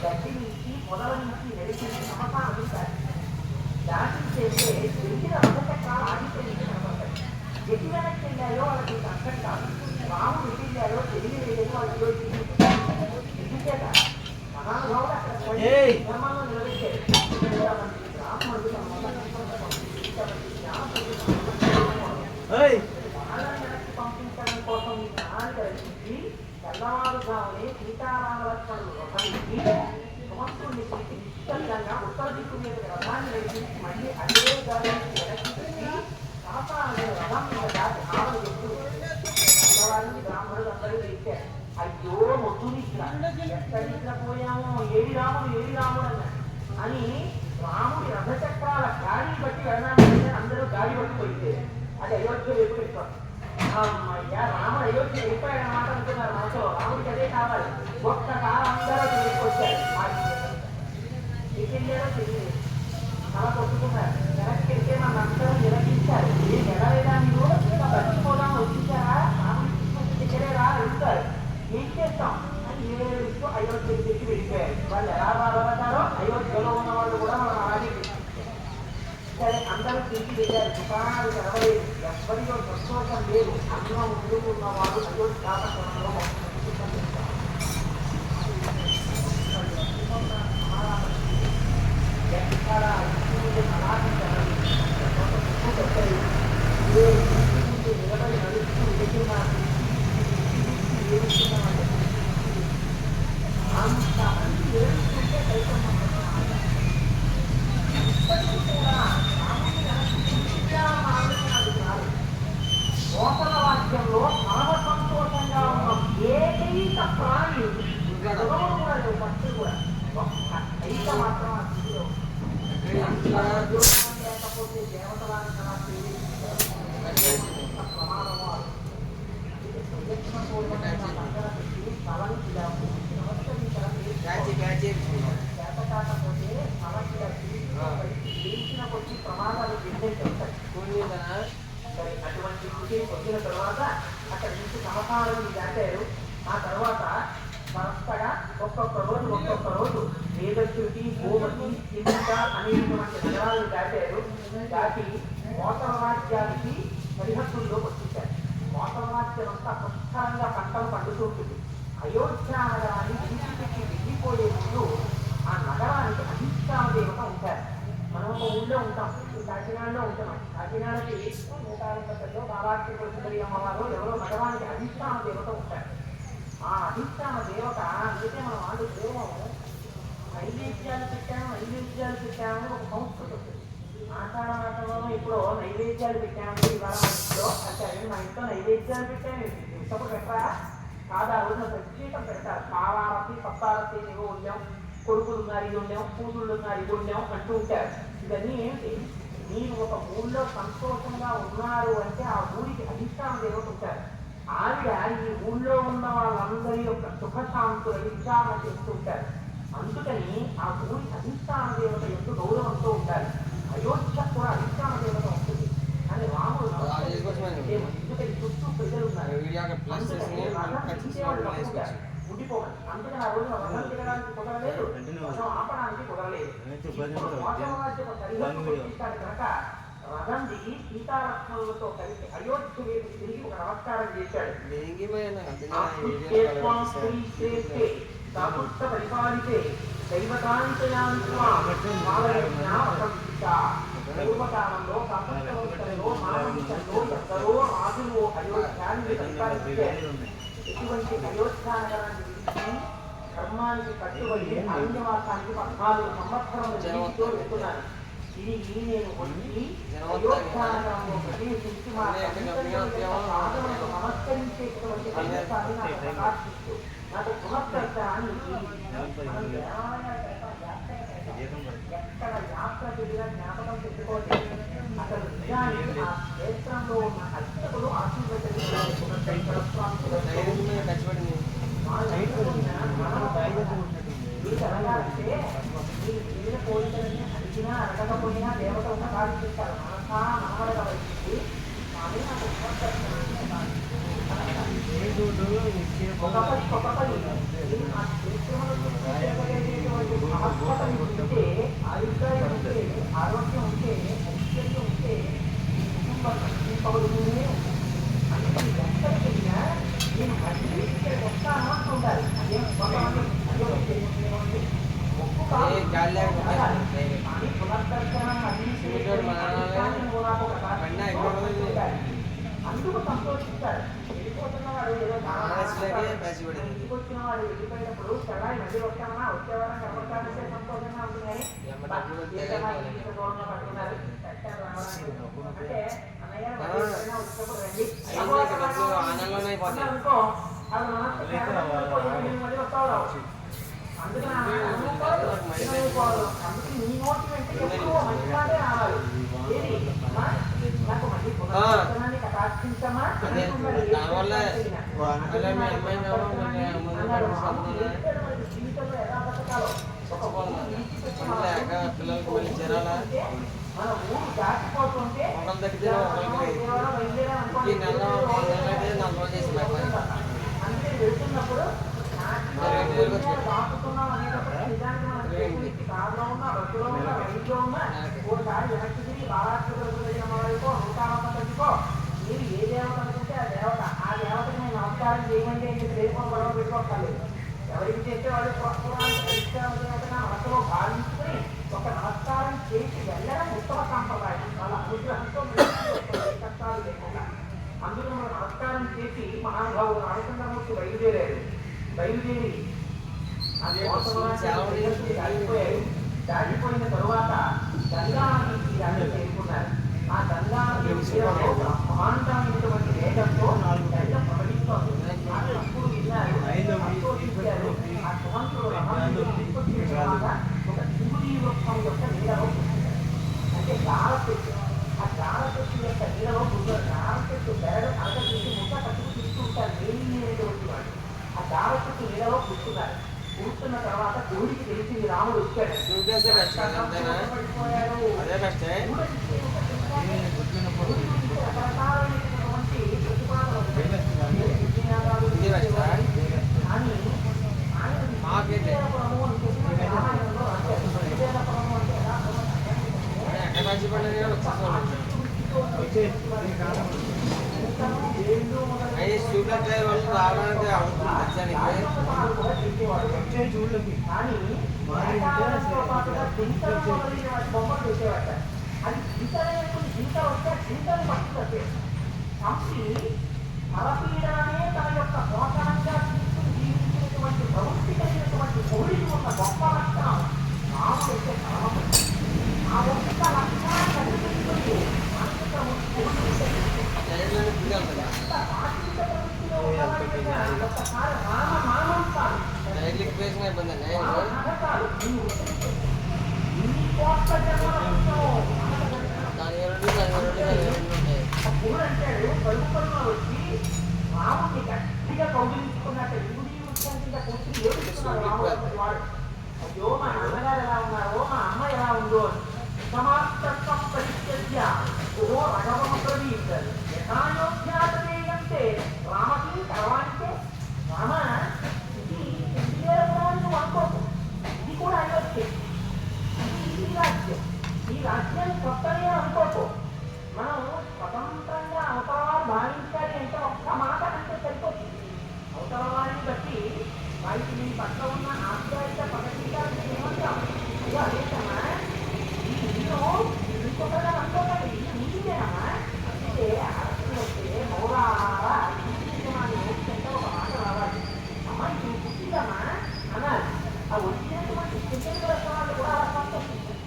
గట్టి నుంచి మొదల నుంచి నడిచి సమసాన్ని దాటించేస్తే తెలిసిన రథచక్రాలు ఆగిపోయి కనబడతాయి. ఎటు వెనక్కి వెళ్ళాయో వాళ్ళకి అర్థం కాదు. రాముడు ఎటు వెళ్ళారో తెలియలేదు. వాళ్ళు ఎందుచేత మహానుభావుడు అక్కడ ధర్మంలో నిలబెట్టారు. బ్రాహ్మణుడు వెనక్కి పంపించడం కోసం ఈ ప్రణాళిక రచించి తెల్లవారుజామునే సీతారామ లక్ష్మణుడు రథమించి సుమంతుడిని పిలిచి నిశ్చలంగా ఉత్తర దిక్కు మీద రథాన్ని నడిపించి మళ్ళీ అదే గాలి వెనక్కి పెట్టి సాతాను రథం మీద దాటి ఆవులు ఎప్పుడు తెల్లవారిని బ్రాహ్మణులు అందరూ లేచారు. అయ్యో మొద్దునిద్ర ఎక్కడ పోయామో ఏడి రాముడు అన్నాడు అని రాముడి రథచక్రాల గాలి బట్టి వెళ్ళడానికి అందరూ గాలి పట్టిపోయింది. అది అయోధ్య వైపు పెట్టారు. అమ్మయ్యా రాముడు అయోధ్య వెళ్ళిపోయాడు అన్నమాట అనుకున్నారు మనసులో. రాముడికి అదే కావాలి. ఒక్కసారి అందరూ తీసుకొచ్చారు. వెళ్ళారో తెలియలేదు. అలా కొట్టుకున్నారు. వెనక్కి వెళ్తే మన అందరూ నిలబించారు. ఏం వెళ్ళలేదా మీరు ఇంకా బతికిపోదాం వచ్చించారా? రాముడి తీసుకొచ్చి దగ్గరేరా అడుగుతారు. ఏం చేస్తాం అని ఏడుస్తూ అయోధ్య తెచ్చి వెళ్ళిపోయారు. వాళ్ళు ఎలా బాధపడ్డారో అయోధ్యలో ఉన్న వాళ్ళు కూడా మనం అలాగే సరే అందరూ తిరిగి వెళ్ళారు. దుకాణాలు తెరవలేదు. ఎవ్వరిలో సంతోషం లేదు. అందులో ముందుకు ఉన్నవాడు అయోధ్యాపంలో ఎక్కడ నిలబడి నడుస్తూ అంతమంది ఏడుస్తుంటే ఇప్పటికీ కూడా మోసల వాక్యంలో పరమ సంతోషంగా ఉన్న ఏకైక ప్రాణి కూడా లేవు. పక్షులు కూడా ఐక మాత్రం ఆ స్థితిలో లేకపోతే దేవతలాంటి ప్రమాదం వారు చేత కాకపోతే గెలిచిన కొద్ది ప్రమాదాలు చెందుతాయి. సరే అటువంటి స్థితి వచ్చిన తర్వాత అక్కడి నుంచి సమకాలను దాటారు. ఆ తర్వాత వరుసగా ఒక్కొక్క రోజు వేదశృతి, గోమతి, సింహిక అనేటువంటి నగరాలను దాటారు. దాటి మోసరాజ్యానికి సరిహద్దుల్లో వచ్చేశారు. మోసరాజ్యం అంతా పుష్కరంగా పంటలు పండుతుంటుంది. అయోధ్య నగరాన్ని తీసుకెళ్ళి వెళ్ళిపోయే ముందు ఆ నగరానికి అధిష్టాన దేవత ఉంటారు. మనం ఒక ఊళ్ళో ఉంటాం. కాకినాడలో ఉంటున్నాం. కాకినాడకి 150 బాలాక్షి సుందరి అమ్మవారు ఎవరో నగరానికి అధిష్టాన దేవత ఉంటారు. ఆ అధిష్టాన దేవత అందుకే మనం వాళ్ళు పూర్వం నైవేద్యాలు పెట్టామని ఒక సంస్కృతి ఉంటుంది. ఆషాఢ మాసంలో ఇప్పుడు నైవేద్యాలు పెట్టామని ఇవాళ మా ఇంట్లో అంటే మా ఇంట్లో నైవేద్యాలు పెట్టాము. ఇంతకు పెట్టరా కాదు. ఆ రోజున ప్రత్యేకం పెడతారు. పావారతి, పప్పారతి ఏవో ఉండాం, కొడుకులు ఉన్నారు ఇది ఉండాం, కూతుళ్ళు ఉన్నారు ఇది ఉండాం అంటూ ఉంటారు. ఇవన్నీ ఏంటి? మీరు ఒక ఊళ్ళో సంతోషంగా ఉన్నారు అంటే ఆ ఊరికి అధిష్టాన దేవత ఉంటారు. ఆవిడ ఈ ఊళ్ళో ఉన్న వాళ్ళందరి యొక్క సుఖశాంతుల విచారణ చేస్తూ ఉంటారు. అందుకని ఆ ఊరి అధిష్టాన దేవత యొక్క గౌరవంతో ఉండాలి. అయోధ్య కూడా అధిష్టాన దేవత ఉంటుంది. కానీ రాముడు ఎందుకని చుట్టూ ప్రజలు ఉన్నారు. ఉండిపోవాలి. అందుకని ఆ రోజు రథం తిరగడానికి కుదరలేదు, రథం ఆపడానికి కుదరలేదు. సరిహద్దు ఇస్తాడు కనుక రథం దిగి సీతాలక్ష్మణులతో కలిసి అయోధ్య వైపు తిరిగి ఒక నమస్కారం చేశాడు. పరిపాలితే పూర్వకాలంలో కాపంలో మానవంశంలో ఎందరో రాజులు అయోధ్యాన్ని పరిపాలించారు. ఇటువంటి అయోధ్యా నగరాన్ని విడిచి ధర్మానికి కట్టుబడి అరణ్యవాసానికి 14 సంవత్సరములు జీవితో వెళ్తున్నాను. తిరిగి నేను వచ్చి అయోధ్యా నగరంలో ప్రవేశించి మా పాదములకు నమస్కరించేటువంటి అవకాశాన్ని నాకు ప్రకాశిస్తూ నాకు పునఃప్రచారాన్ని ఎక్కడ యాత్ర తిరిగిన జ్ఞాపకం పెట్టుకోండి. అసలు నిజానికి ఆ క్షేత్రంలో ఉన్న అర్చకులు అడిగినా అడగకపోయినా దేవత ప్రకాశిస్తారు. మనసా మనవడగలిగింది కానీ నాకు ఒకపడి ఆ క్షేత్రంలో మళ్ళీ వస్తామన్నా వచ్చేవారం కనపడతానంటే సంతోషంగా ఉంటుంది కానీ దూరంగా పట్టుకున్నారు అంటే అన్నయ్య వచ్చినప్పుడు రండి అనుకో అది మళ్ళీ వస్తావు అందుకని అందుకే నీ నోటి వెంట ఎప్పుడూ మంచిగానే రావాలి ఏది నాకు మళ్ళీ పునరుద్ధరణాన్ని కటాక్షించమా జీవితంలో ఎలా బతకాలో మన ఊరు దాటిపోతుంటే అందుకే వెళ్తున్నప్పుడు దాటుతున్నాం అనేటప్పుడు నిజానికి మనం కారులో ఉన్నా బస్సులో ఉన్నా రైల్లో ఉన్నా ఒకసారి వెనక్కి తిరిగి బాలాకో నూటామకో మీరు ఏ దేవత అనుకుంటే ఆ దేవతకి నేను నమస్కారం చేయమంటే ఏంటి ప్రేమ గొడవ పెట్టుకోక్కర్లేదు ఎవరికి చేస్తే వాళ్ళు దేవతగా మనసులో భావించుకుని ఒక నమస్కారం చేసి వెళ్ళడం ఉత్తమ సాంప్రదాయం వాళ్ళ అనుగ్రహంతో కష్టాలు లేకుండా అందులో మనం నమస్కారం చేసి మహానుభావుడు రామచంద్రమూర్తి బయలుదేరి దాటిపోయిన తరువాత గంగా నదికి చేరుకున్నారు ఆ గంగా మహాంతమైనటువంటి వేగంతో ప్రవహిస్తోంది అప్పుడు విన్నారు సంతోషించారు ఆ సుమంతుడు ఒక శివుడి వృక్షం యొక్క నీడలో అంటే గాలచెట్టు ఆ గాలచెట్టు యొక్క నీడలో గాలచెట్టు బెరడు అరగ ముక్క కట్టుకు తీసుకుంటారు లేనిటువంటి వాడు ఆ గాలచెట్టు నీడలో కూర్చున్నారు కూర్చున్న తర్వాత దేవుడికి తెలిసింది రాముడు వచ్చాడు రకరకాలైనటువంటి కానీ రామాయణంలో బొమ్మలు చేసేవాట అది చింతలు వస్తే చింతలు పట్టుకొస్తే కంపి పరపీడనే తన యొక్క పోషణంగా తీసుకుని జీవించినటువంటి ప్రవృత్తి కలిగినటువంటి కోడికి ఉన్న గొప్ప లక్షణం రాముడు అయితే కలవదు ఆ ఒక్క లక్షణాన్ని కనిపించుకుని ఒక్కసారి రామ మానవుతారు అంటాడు కడుపున వచ్చి రాముడిని గట్టిగా కౌగిలించుకున్నట్టు ఇంగుడి వృక్షం కింద కూర్చుని ఏడుస్తున్నాడు రాముడు వాడు అయ్యో మా నాన్నగారు ఎలా ఉన్నారో మా అమ్మ ఎలా ఉందో సమాప్తం పరిత్యజ్య ఓ రఘవం ప్రవీణ్ యథాయోధ్యాతేయంతే రామకి కరవాంటే రామ ఇది నువ్వు అనుకోకు ఇది కూడా అయోధ్య ఈ రాజ్యాన్ని కొత్తనే అనుకోకు మనం స్వతంత్రంగా అవతలవారు భావించాలి అంటే ఒక్క మాట అంటే సరిపోతుంది అవతలవారిని బట్టి వారికి మీ పట్ల ఉన్న ఆప్యాయత పదవీకాలను ఏమంటాం అయ్యో అదేటమ్మా ఈ ఇల్లు ఇంకొకగా అనుకోకండి ఇల్లు నీదేనమ్మా అంటే ఆడపిల్ల వస్తే మౌరారా అంటే ఒక మాట రావాలి అమ్మ ఇది పుట్టిందమ్మా అన్నారు ఆ వచ్చినటువంటి చెల్లెల వరసవాళ్ళు కూడా అలా సంతోషించారు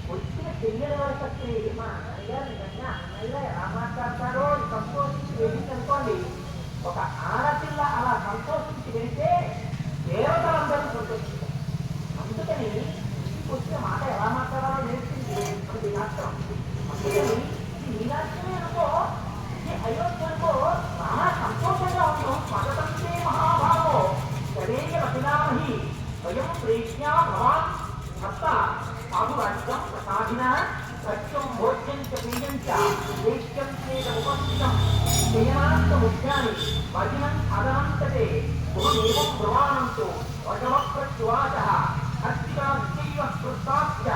వచ్చిన చెల్లెల వరసత్తే మా అన్నయ్య నిజంగా అన్నయ్య ఎలా మాట్లాడతారో సంతోషించి వెళ్ళిందనుకోండి ఒక ఆడపిల్ల అలా సంతోషించి వెళితే దేవతలందరూ సంతోషిస్తారు అందుకని ఇంటికి వచ్చిన మాట ఎలా మాట్లాడాలో నేర్పింది మన దినాశ్రం అందుకని ఇది మీనాశ్రమే అనుకో ఇది అయోధ్య అనుకో చాలా సంతోషంగా ఉన్నాం మగతంతే మహాభావో గణేయ రచనామహి స్వయం ప్రేష్యా భవాన్ భర్త సాధురాజ్యం ప్రసాదిన సత్యం భోజ్యం చ ప్రియం చ దేశ్యం చేదముపస్థితం శయనాంతముఖ్యాని భజనం అదనంతటే గురుదేవం బ్రవాణంతో వజవక్రత్యువాచః అర్చితాశ్చైవ స్పృష్టాశ్చ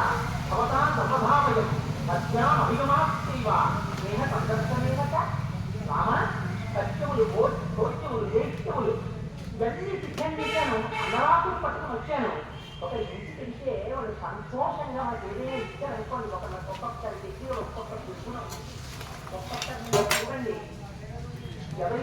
భవతాం సమభావయం సత్యామభిగమాశ్చైవ స్నేహ సందర్శనేన చ రామ సత్యములు భోజ్యములు దేశ్యములు ఇవన్నీ సిద్ధం చేశాను అన్నరాకులు పట్టుకుని వచ్చాను ఒక ఇంటికి వెళ్తే వాళ్ళు సంతోషంగా మనకి ఏదైనా ఇచ్చారనుకోండి ఒక్కొక్కరికి ఒక్కొక్కరు దుర్గుణం ఒక్కొక్కరిని చూడండి ఎవరి